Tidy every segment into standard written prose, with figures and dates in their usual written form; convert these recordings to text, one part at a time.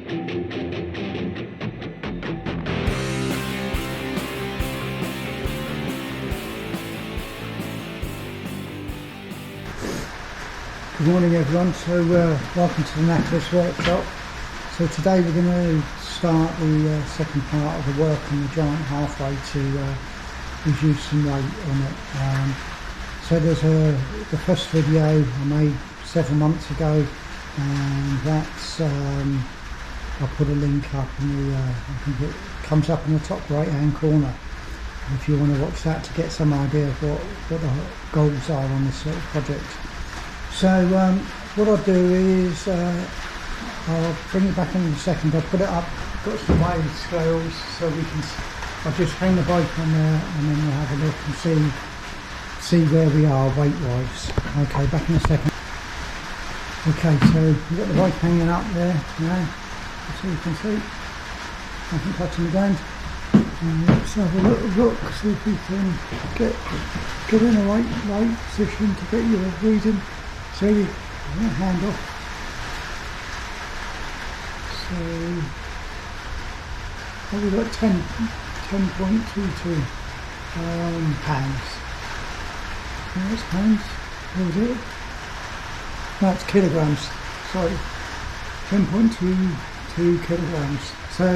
Good morning everyone, so welcome to the Knackler's workshop. So today we're going to start the second part of the work on the giant halfway to reduce some weight on it. So there's the first video I made several months ago, and that's I'll put a link up in the I think it comes up in the top right hand corner if you want to watch that to get some idea of what the goals are on this little project. So what I'll do is I'll bring it back in a second. I'll put it up, got some weighing scales so we can, I'll just hang the bike on there and then we'll have a look and see where we are weight wise. Okay, back in a second. Okay, so we've got the bike hanging up there now, so you can see, nothing touching the ground. And let's have a little look, see if we can get in the right position to get your reading. So I'm going to hand off. So we've got 10.22 pounds. That's pounds. What is it? No, it's kilograms. Sorry, 10.22 kilograms. So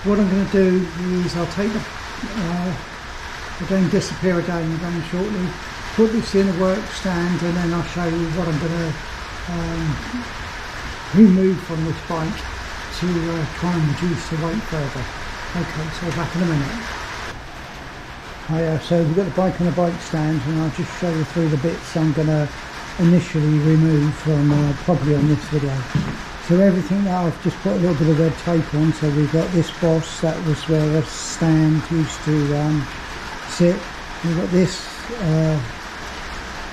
what I'm going to do is I'll take the again disappear again shortly. Put this in a work stand and then I'll show you what I'm going to remove from this bike to try and reduce the weight further. Okay, so back in a minute. So we've got the bike on the bike stand and I'll just show you through the bits I'm going to initially remove from probably on this video. So everything now I've just put a little bit of red tape on. So we've got this boss, that was where the stand used to sit. We've got this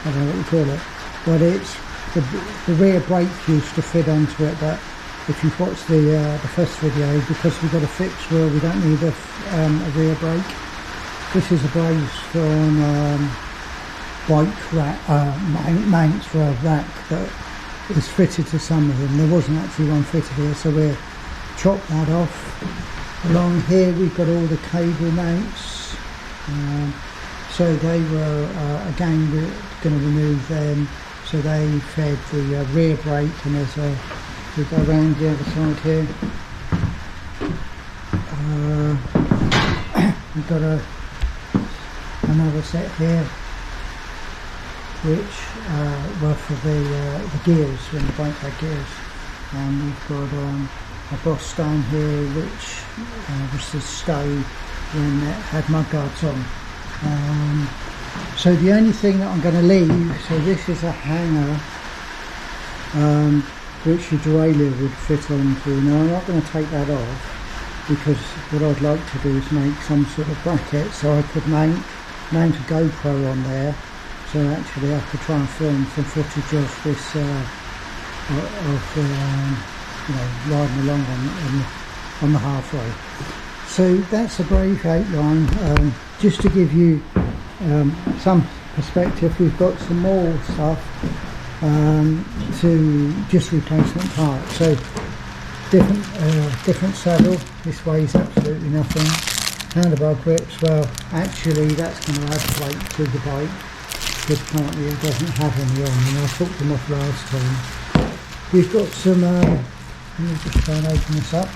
I don't know what you call it, but it's the rear brake used to fit onto it, but if you've watched the first video, because we've got a fixed wheel, we don't need a rear brake. This is a brace from bike rack, mounts for a rack that is fitted to some of them. There wasn't actually one fitted here, so we'll chop that off. Along here we've got all the cable mounts. So they were, again, we're going to remove them. So they fed the rear brake, and there's we go around the other side here. We've got another set here, which were for the gears, when the bike had gears. And we've got a boss down here, which was the stove when it had mudguards on. So the only thing that I'm going to leave, so this is a hanger which the derailleur would fit onto. Now I'm not going to take that off because what I'd like to do is make some sort of bracket so I could mount a GoPro on there, so actually I could try and film some footage of this riding along on the halfway. So that's a brake outline. Just to give you some perspective, we've got some more stuff to just replacement parts. So different saddle. This weighs absolutely nothing. Handlebar grips. Well, actually, that's going to add weight to the bike because currently it doesn't have any on, and I took them off last time. We've got some. Let me just try and open this up.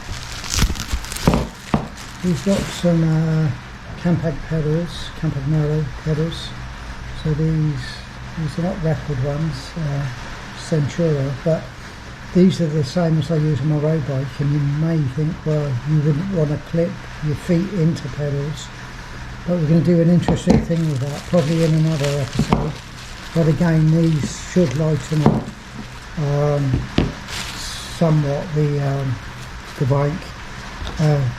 We've got some 𝗏𝗏𝗏𝗏 pedals. So these are not record ones, Centura, but these are the same as I use on my road bike. And you may think, well, you wouldn't want to clip your feet into pedals, but we're going to do an interesting thing with that, probably in another episode. But again, these should lighten up somewhat the bike.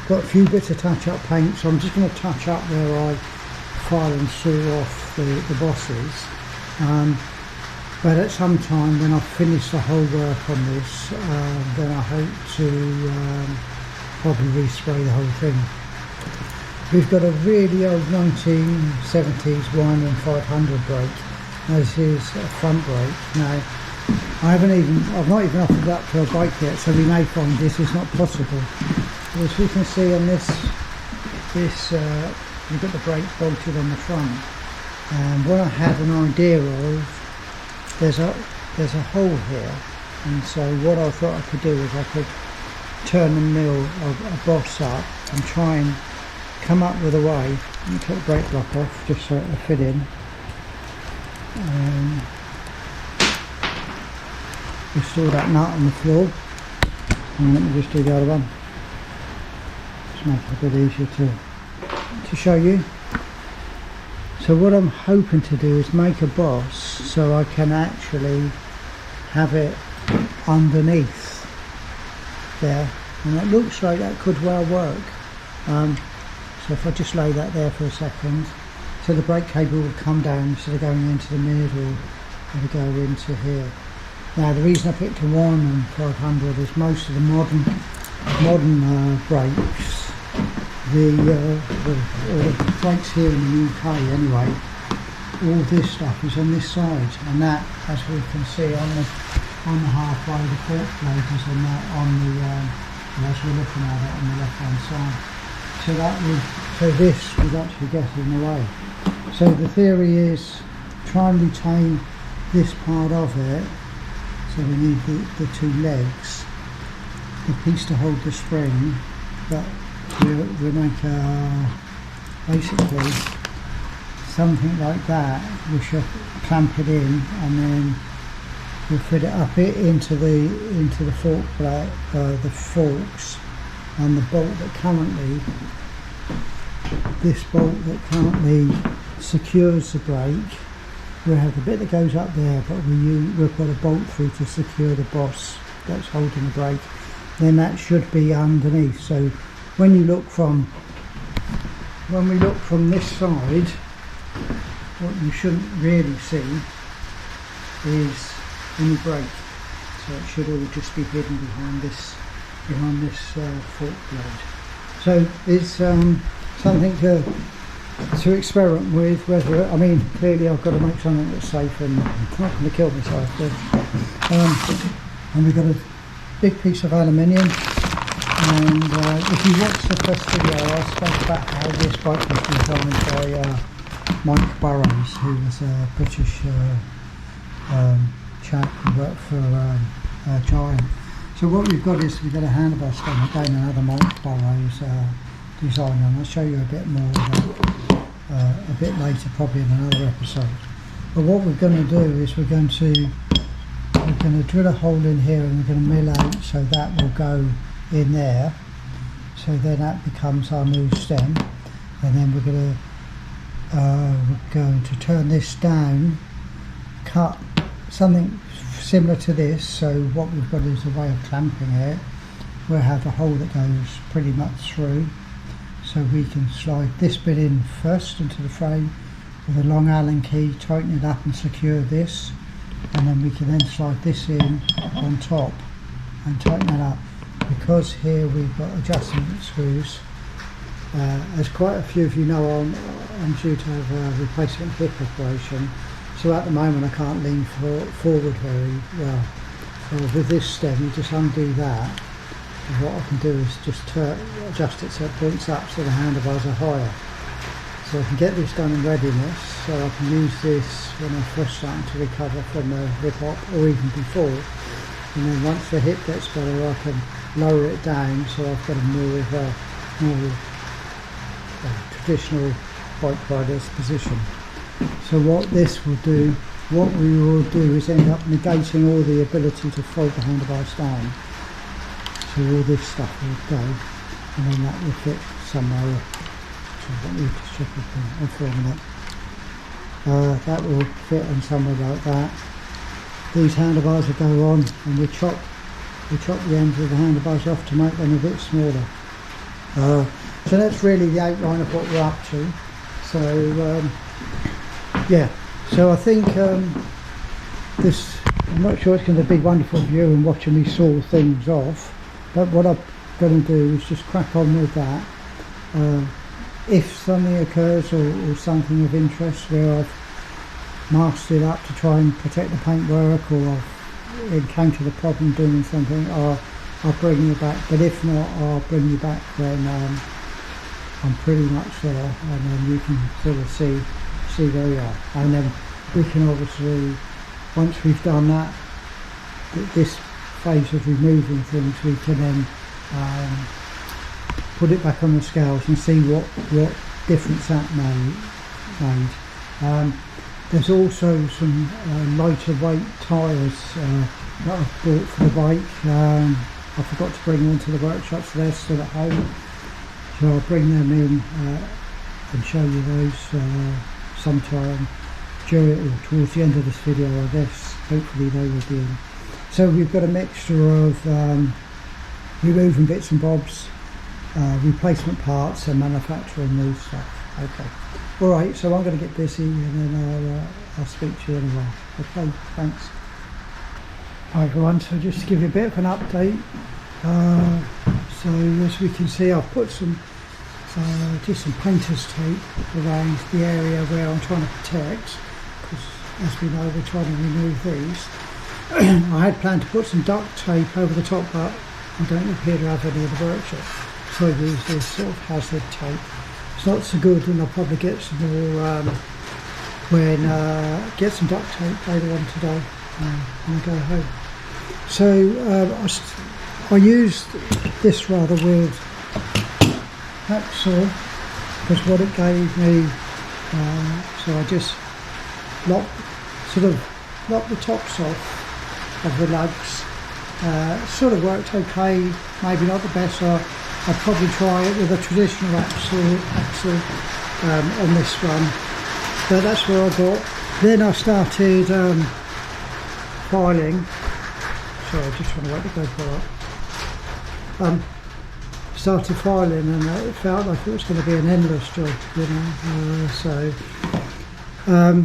Got a few bits of touch-up paint, so I'm just going to touch up where I file and saw off the bosses. But at some time when I've finished the whole work on this, then I hope to probably respray the whole thing. We've got a really old 1970s 1 and 500 brake. This is a front brake. Now I've not even offered it up to a bike yet, so we may find this is not possible. But as we can see on this, you've got the brake bolted on the front, and what I had an idea of, there's a hole here, and so what I thought I could do is I could turn the mill of a boss up and try and come up with a way. Let me take the brake block off just so it'll fit in. Restore that nut on the floor, and let me just do the other one. Just make it a bit easier to show you. So what I'm hoping to do is make a boss so I can actually have it underneath there, and it looks like that could well work. So if I just lay that there for a second, so the brake cable will come down instead of going into the middle, it'll go into here. Now the reason I picked a 1 and 500 is most of the modern brakes, the brakes here in the UK anyway, all this stuff is on this side, and that, as we can see on the halfway, the fork blade is on as we're looking at it, on the left hand side. So this would actually get in the way. So the theory is try and retain this part of it. So we need the two legs, the piece to hold the spring, but we'll make basically something like that. We should clamp it in, and then we'll fit it up into the fork blade, the forks, and the bolt that currently, this bolt that currently secures the brake. We'll have the bit that goes up there, but we'll put a bolt through to secure the boss that's holding the brake. Then that should be underneath. So when we look from this side, what you shouldn't really see is any brake. So it should all just be hidden behind this fork blade. So it's something to experiment with. Whether, I mean, clearly I've got to make something that's safe and I'm not going to kill myself. And we've got a big piece of aluminium, and if you watch the first video I spoke about how this bike was designed by 𝗫𝗡𝗥𝗦𝗅𝗔𝗡𝗥, who was a British chap who worked for Giant. So what we've got is we've got a handlebar stem, again another 𝗫𝗫𝗥𝗦𝗅𝗔𝗡𝗥's design, and I'll show you a bit more of that a bit later, probably in another episode. But what we're going to do is we're going to drill a hole in here, and we're going to mill out so that will go in there. So then that becomes our new stem, and then we're going to turn this down, cut something similar to this. So what we've got is a way of clamping it. We'll have a hole that goes pretty much through, so we can slide this bit in first into the frame with a long Allen key, tighten it up and secure this, and then we can then slide this in on top and tighten it up. Because here we've got adjustment screws, as quite a few of you know, I'm due to have a replacement hip operation, so at the moment I can't lean forward very well. So with this stem you just undo that, and what I can do is just adjust it so it points up so the handlebars are higher. So I can get this done in readiness, so I can use this when I'm first starting to recover from the hip hop, or even before. And then once the hip gets better I can lower it down, so I've got a more traditional bike rider's position. So what this will do, what we will do is end up negating all the ability to fold the handlebars down. So all this stuff will go, and then that will fit somewhere. So let me just check if I'm filming it. That will fit on somewhere like that. These handlebars will go on, and we chop the ends of the handlebars off to make them a bit smaller. So that's really the outline of what we're up to. So yeah, so I think this, I'm not sure it's going to be wonderful view and watching me saw things off, but what I'm going to do is just crack on with that. If something occurs or something of interest where I've masked it up to try and protect the paintwork, or encounter the problem doing something, I'll bring you back. But if not, I'll bring you back when I'm pretty much there, and then you can sort of see where we are. And then we can obviously, once we've done that, this phase of removing things, we can then put it back on the scales and see what difference that made. There's also some lighter weight tyres that I've bought for the bike. I forgot to bring them into the workshop, so they're still at home. So I'll bring them in and show you those sometime during or towards the end of this video, I guess. Hopefully they will be in. So we've got a mixture of removing bits and bobs, replacement parts, and manufacturing new stuff. Okay. All right. So I'm going to get busy, and then I'll speak to you in a while. Okay. Thanks. Hi everyone. So just to give you a bit of an update. So as we can see, I've put some just some painter's tape around the area where I'm trying to protect, because as we know we're trying to remove these. I had planned to put some duct tape over the top, but I don't appear to have any in the workshop, so I use this sort of hazard tape. It's not so good, and I'll probably get some more get some duct tape later on today when I go home. So I used this rather weird hacksaw because what it gave me, so I just locked the tops off of the lugs. Sort of worked okay, maybe not the best. I'd probably try it with a traditional axle on this one, but that's where I got. Then I started filing. Sorry, just trying to wait the GoPro up. Started filing, and it felt like it was going to be an endless job, you know.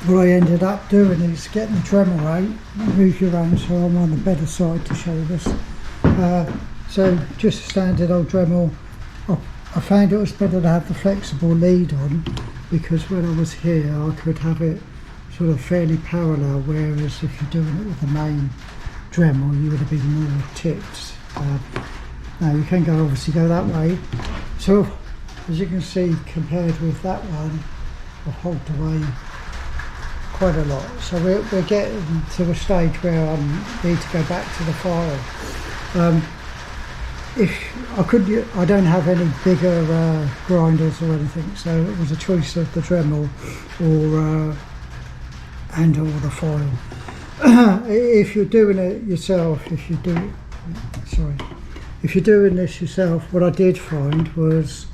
What I ended up doing is getting the Dremel out, move you around so I'm on the better side to show this. So just a standard old Dremel. I found it was better to have the flexible lead on, because when I was here I could have it sort of fairly parallel, whereas if you're doing it with the main Dremel you would have been more tipped. Now you can obviously go that way. So as you can see, compared with that one, I've hogged away quite a lot. So we're getting to the stage where I need to go back to the file. I don't have any bigger grinders or anything, so it was a choice of the Dremel or the file. If you're doing it yourself, if you're doing this yourself, what I did find was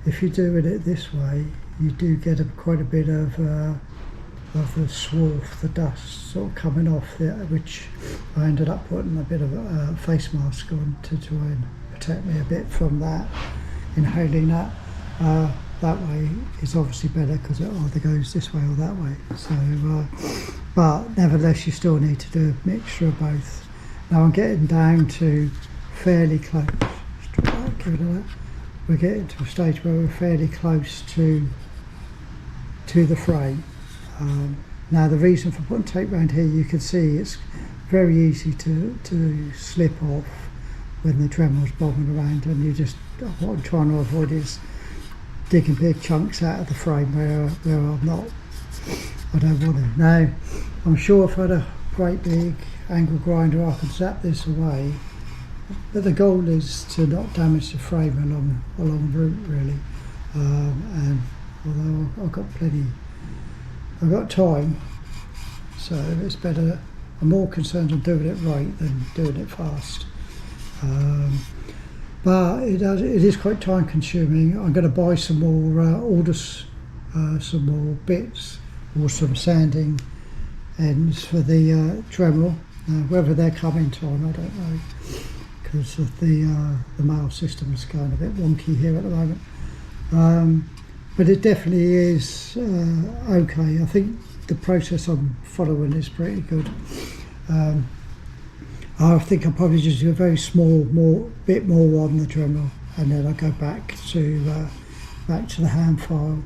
if you're doing it this way, you do get quite a bit of the swarf, the dust sort of coming off there, which I ended up putting a bit of a face mask on to try and protect me a bit from that, inhaling that. That way is obviously better because it either goes this way or that way. So, but nevertheless, you still need to do a mixture of both. Now I'm getting down to fairly close. We're getting to a stage where we're fairly close to the frame. Now the reason for putting tape around here, you can see it's very easy to slip off when the Dremel's bobbing around, and what I'm trying to avoid is digging big chunks out of the frame where I don't want to. Now I'm sure if I had a great big angle grinder I could zap this away, but the goal is to not damage the frame along route really. And although I've got time, so it's better. I'm more concerned on doing it right than doing it fast. But it is quite time consuming. I'm going to buy some more, order some more bits or some sanding ends for the Dremel. Whether they're coming time, I don't know, because of the mail system is going a bit wonky here at the moment. But it definitely is okay. I think the process I'm following is pretty good. I think I'll probably just do a very bit more on the Dremel, and then I'll go back to the hand file.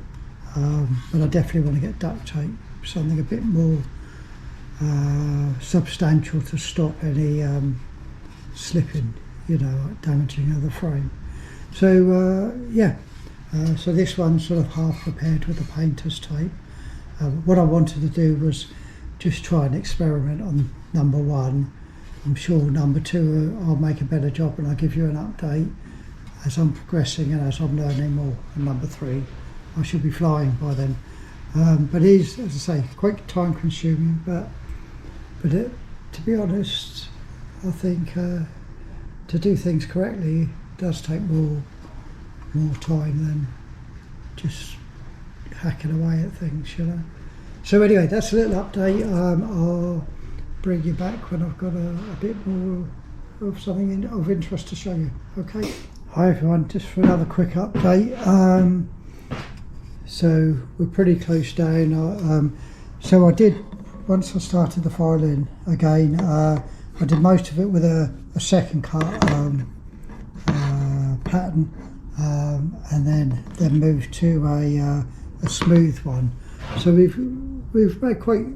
But I definitely want to get duct tape, something a bit more substantial to stop any slipping, you know, like damaging of the frame. So so this one's sort of half prepared with the painter's tape. What I wanted to do was just try and experiment on number 1. I'm sure number 2 I'll make a better job and I'll give you an update as I'm progressing and as I'm learning more. And number 3 I should be flying by then. But it is, as I say, quite time consuming, but to be honest, I think to do things correctly does take more time than just hacking away at things, you know. So anyway, that's a little update. I'll bring you back when I've got a bit more of something of interest to show you. Okay. Hi everyone, just for another quick update. So we're pretty close down. So I did, once I started the filing again, I did most of it with a second cut pattern, and then moved to a smooth one. So we've made quite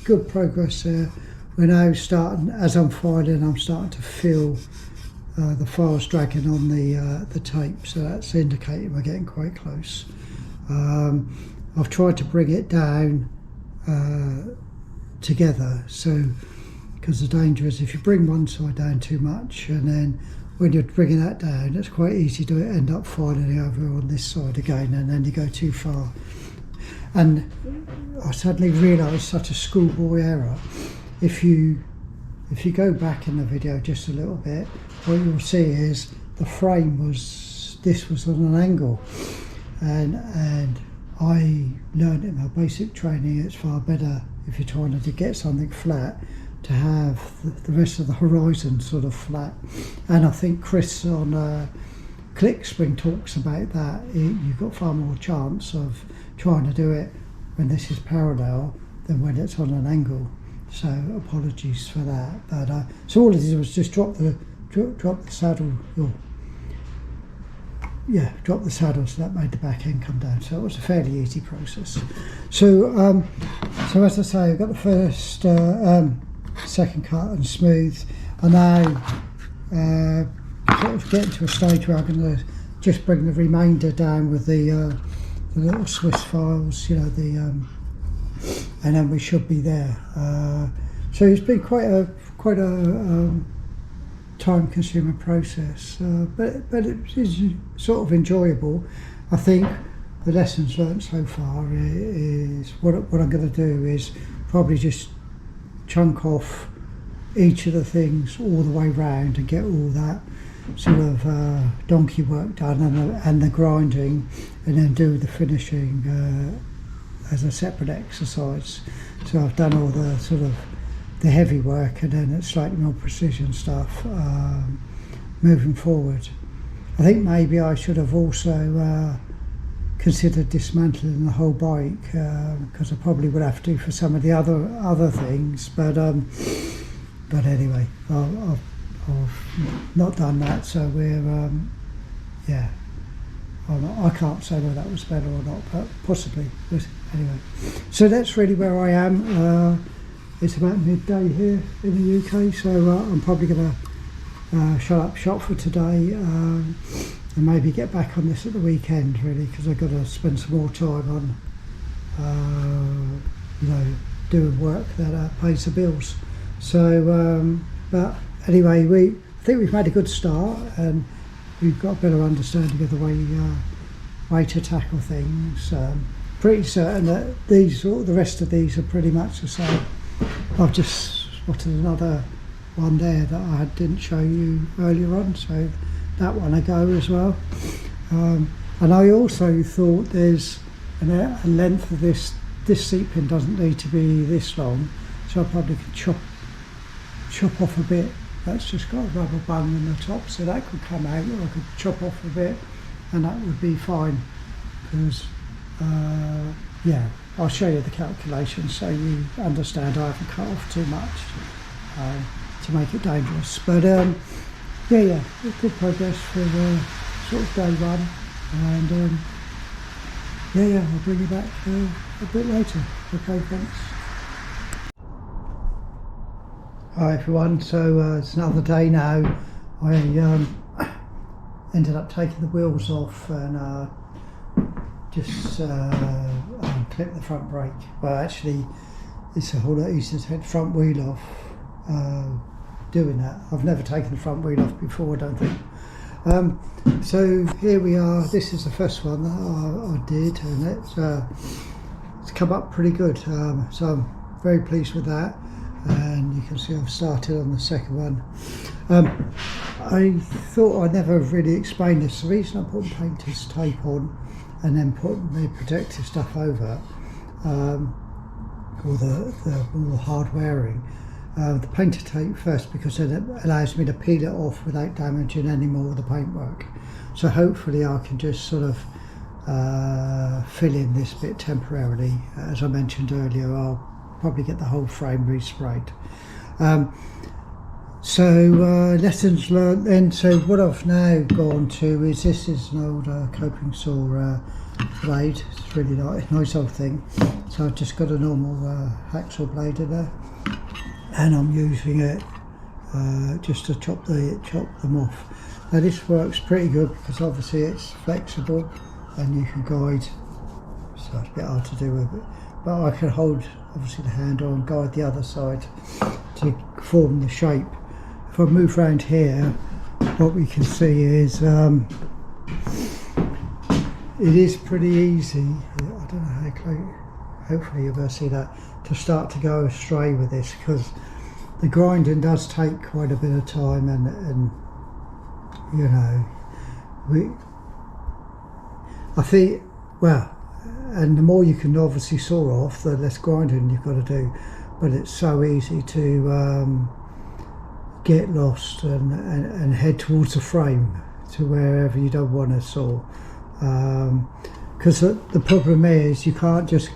good progress there. We're now starting, as I'm filing, I'm starting to feel the files dragging on the tape, so that's indicating we're getting quite close. I've tried to bring it down together, so because the danger is if you bring one side down too much, and then when you're bringing that down, it's quite easy to end up filing it over on this side again, and then you go too far. And I suddenly realised such a schoolboy error. If you go back in the video just a little bit, what you'll see is the frame was on an angle, and I learned in my basic training it's far better if you're trying to get something flat to have the rest of the horizon sort of flat. And I think Chris on Click Spring talks about that. You've got far more chance of trying to do it when this is parallel than when it's on an angle. So apologies for that. But so all it did was just drop the saddle. Drop the saddle, so that made the back end come down. So it was a fairly easy process. So so as I say, I've got the first, second cut and smooth. I now sort of getting to a stage where I'm going to just bring the remainder down with the little Swiss files, you know, and then we should be there. So it's been quite a time-consuming process, but it is sort of enjoyable. I think the lessons learned so far is what I'm going to do is probably just chunk off each of the things all the way round and get all that sort of donkey work done and the grinding, and then do the finishing as a separate exercise. So I've done all the sort of the heavy work, and then it's slightly more precision stuff moving forward. I think maybe I should have also considered dismantling the whole bike, because I probably would have to for some of the other things, but anyway, I've not done that, so we're I can't say whether that was better or not, but possibly. But anyway, so that's really where I am. It's about midday here in the UK, so I'm probably going to shut up shop for today, and maybe get back on this at the weekend, really, because I've got to spend some more time on doing work that pays the bills. So but anyway, I think we've made a good start, and we've got a better understanding of the way to tackle things. Pretty certain that the rest of these are pretty much the same. I've just spotted another one there that I didn't show you earlier on, so that one I go as well. And I also thought there's a length of this seat pin doesn't need to be this long, so I probably could chop off a bit. That's just got a rubber bung in the top, so that could come out, or I could chop off a bit and that would be fine, because I'll show you the calculations so you understand I haven't cut off too much to make it dangerous. But good progress for sort of day one, and I'll bring you back a bit later. Okay, thanks. Hi everyone, so it's another day now. I ended up taking the wheels off and just clipped the front brake. Well, actually it's a whole lot easier to take the front wheel off doing that. I've never taken the front wheel off before, I don't think. So here we are. This is the first one that I did, and it's come up pretty good, so I'm very pleased with that. And you can see I've started on the second one. I thought I'd never really explained this. The reason I put painter's tape on and then put the protective stuff over, or the more hard wearing, the painter tape first, because then it allows me to peel it off without damaging any more of the paintwork. So hopefully I can just sort of fill in this bit temporarily. As I mentioned earlier, I'll probably get the whole frame resprayed. Lessons learned then. So what I've now gone to is, this is an old coping saw blade. It's really nice old thing. So I've just got a normal hacksaw blade in there, and I'm using it just to chop them off. Now this works pretty good because obviously it's flexible and you can guide, so it's a bit hard to do with it, but I can hold obviously the handle and guide the other side to form the shape. If I move around here, what we can see is it is pretty easy. I don't know how close, hopefully you'll be able to see that, to start to go astray with this, because the grinding does take quite a bit of time, and you know, I think, well, and the more you can obviously saw off, the less grinding you've got to do. But it's so easy to get lost and head towards the frame, to wherever you don't want to saw. Because the problem is, you can't just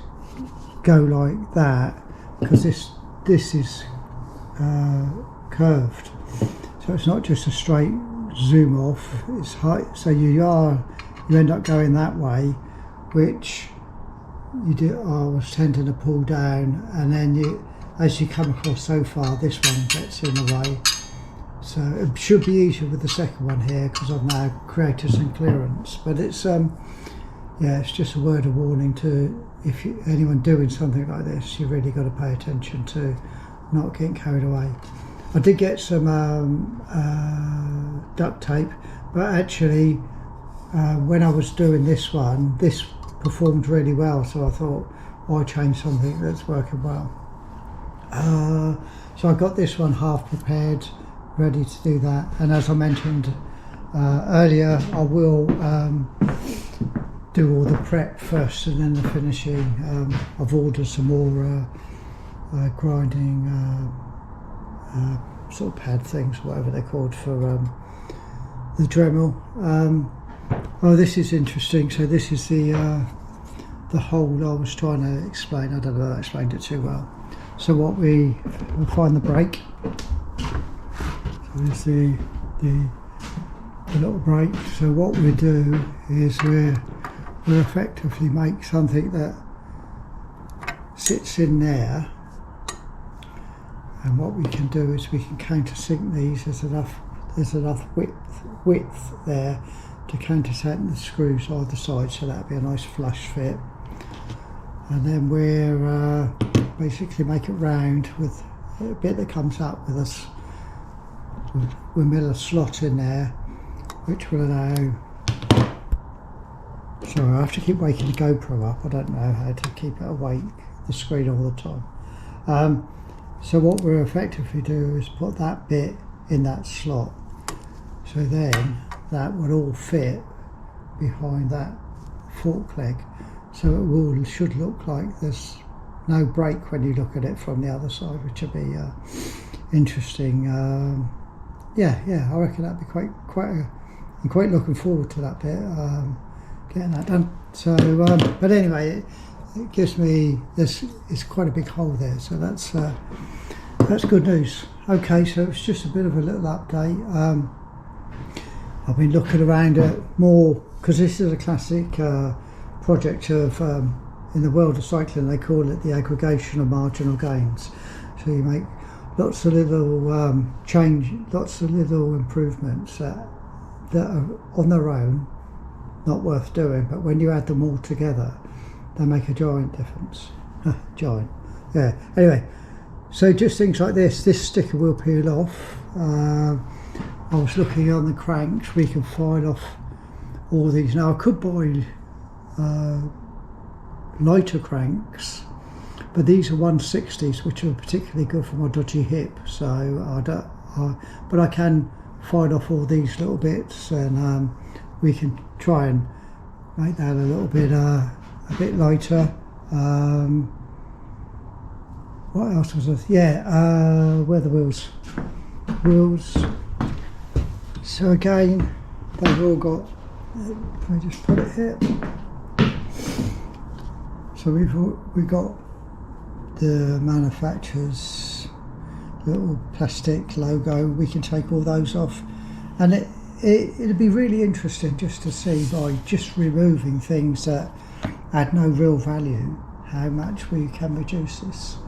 go like that, because this is curved. So it's not just a straight zoom off, it's high. So you end up going that way, which I was tending to pull down, and then as you come across so far, this one gets in the way. So it should be easier with the second one here, because I've now created some clearance. But it's it's just a word of warning to, if anyone doing something like this, you really got to pay attention to not getting carried away. I did get some duct tape, but actually when I was doing this one, this performed really well, so I thought, why change something that's working well? So I got this one half prepared, ready to do that. And as I mentioned earlier, I will do all the prep first and then the finishing. I've ordered some more grinding sort of pad things, whatever they're called, for the Dremel. Oh, this is interesting. So this is the hole I was trying to explain. I don't know if I explained it too well. So we'll find the brake. So there's the little brake. So what we do is we'll effectively make something that sits in there. And what we can do is we can countersink these. There's enough width there to countersink the screws either side, so that'll be a nice flush fit. And then we're basically make it round with a bit that comes up with us. We'll mill a slot in there, which will allow. Sorry, I have to keep waking the GoPro up. I don't know how to keep it awake, the screen, all the time. So what we'll effectively do is put that bit in that slot. So then that would all fit behind that fork leg. So it should look like there's no brake when you look at it from the other side, which would be interesting. Yeah, I reckon that'd be I'm quite looking forward to that bit, getting that done. So, but anyway, it gives me this. It's quite a big hole there, so that's good news. Okay, so it's just a bit of a little update. I've been looking around at more, because this is a classic project of, in the world of cycling, they call it the aggregation of marginal gains. So you make lots of little lots of little improvements that are on their own not worth doing, but when you add them all together, they make a giant difference. Giant, yeah. Anyway, so just things like this sticker will peel off. I was looking on the cranks, we can file off all these. Now I could buy lighter cranks, but these are 160s, which are particularly good for my dodgy hip. So but I can file off all these little bits, and we can try and make that a bit lighter. What else was it? Yeah, where are the wheels? So again, they've all got. Let me just put it here. So we've got the manufacturer's little plastic logo. We can take all those off, and it'd be really interesting just to see, by just removing things that add no real value, how much we can reduce this.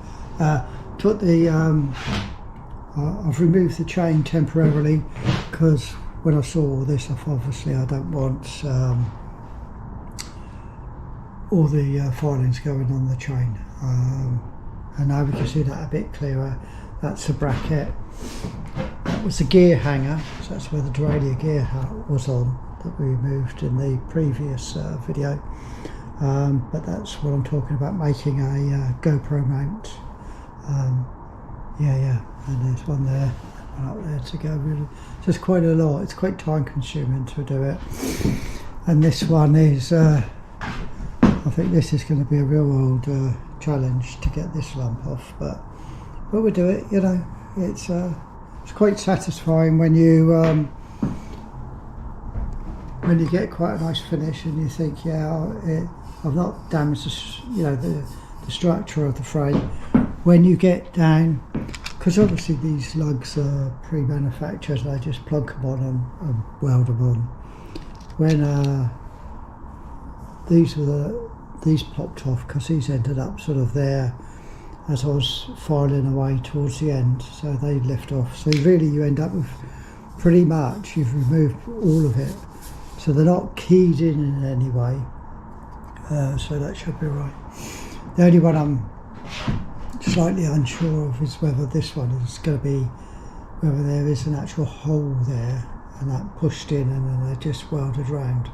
I've removed the chain temporarily because when I saw all this, obviously I don't want all the filings going on the chain. And now we can see that a bit clearer. That's a bracket. That was the gear hanger, so that's where the derailleur gear was on, that we removed in the previous video. But that's what I'm talking about, making a GoPro mount. Yeah, and there's one there, one up there to go. Really, so it's quite a lot. It's quite time consuming to do it. And this one is, I think this is going to be a real old challenge to get this lump off, but we'll do it. You know, it's quite satisfying when you get quite a nice finish and you think, yeah, I've not damaged the structure of the frame. When you get down, because obviously these lugs are pre-manufactured, I just plug them on and weld them on. When these popped off, because these ended up sort of there as I was filing away towards the end, so they lift off. So really you end up with pretty much, you've removed all of it, so they're not keyed in any way, so that should be right. The only one I'm slightly unsure of is whether this one is going to be, whether there is an actual hole there and that pushed in and then they're just welded round.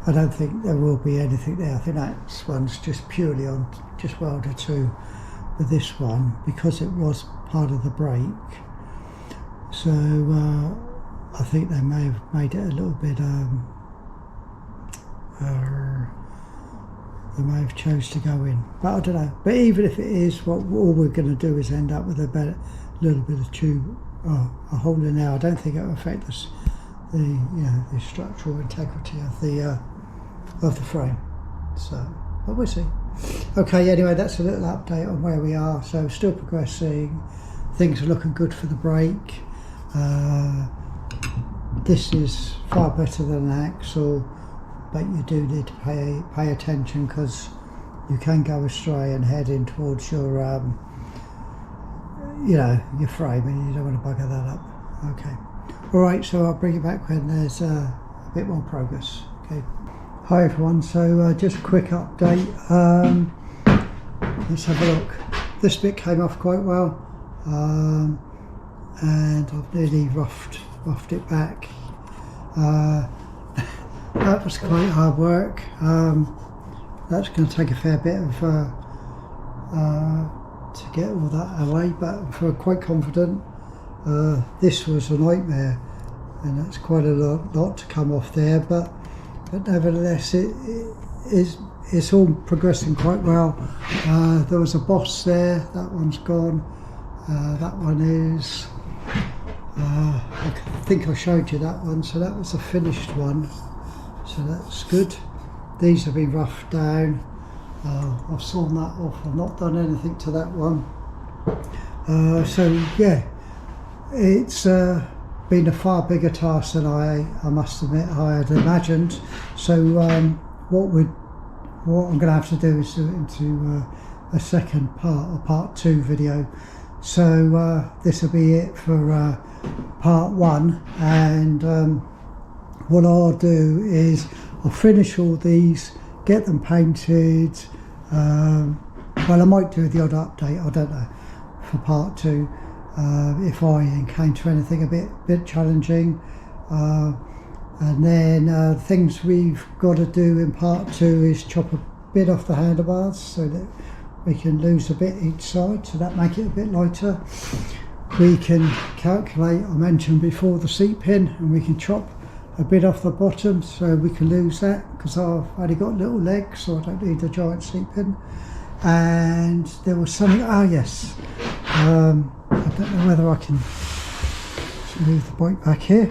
I don't think there will be anything there. I think that one's just purely on, just welded to with this one, because it was part of the brake. So I think they may have made it a little bit they may have chose to go in, but I don't know. But even if it is, all we're going to do is end up with a little bit of tube, a hole in there. I don't think it will affect us, the structural integrity of the frame. So, but we'll see. Okay, anyway, that's a little update on where we are. So still progressing. Things are looking good for the brake. This is far better than an axle, but you do need to pay attention, because you can go astray and head in towards your your frame, and you don't want to bugger that up. Okay, all right, so I'll bring it back when there's a bit more progress. Okay, hi everyone. So just a quick update. Let's have a look. This bit came off quite well, and I've nearly roughed it back. That was quite hard work. That's going to take a fair bit of to get all that away, but I'm quite confident. This was a nightmare, and that's quite a lot to come off there, but nevertheless it's all progressing quite well. There was a boss there, that one's gone. That one is, I think I showed you that one, so that was a finished one, so that's good. These have been roughed down. I've sawn that off, I've not done anything to that one. So yeah, it's been a far bigger task than I must admit I had imagined. So what I'm going to have to do is do it into a second part, a part 2 video, So this will be it for part 1, and what I'll do is I'll finish all these, get them painted. Well, I might do the odd update, I don't know, for part 2 if I encounter anything a bit challenging. And then things we've got to do in part 2 is chop a bit off the handlebars so that we can lose a bit each side, so that make it a bit lighter. We can calculate, I mentioned before, the seat pin, and we can chop a bit off the bottom so we can lose that, because I've only got little legs, so I don't need a giant seat pin. And there was something, oh yes, I don't know whether I can move the bike back here.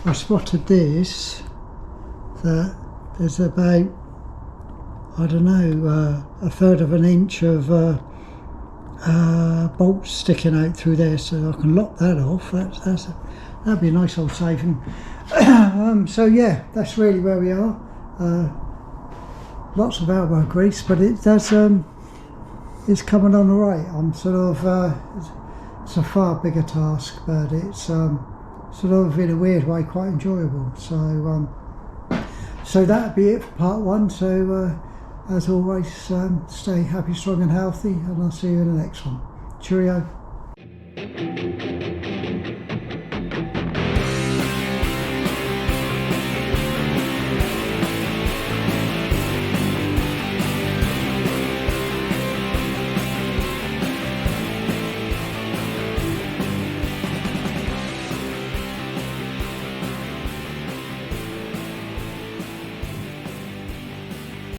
I spotted this, that there's about, I don't know, a third of an inch of bolts sticking out through there, so I can lock that off. That'd be a nice old saving. So yeah, that's really where we are. Lots of elbow grease, but it does, it's coming on alright. I'm sort of, it's a far bigger task, but it's sort of in a weird way quite enjoyable. So that'd be it for part 1. So as always, stay happy, strong and healthy, and I'll see you in the next one. Cheerio.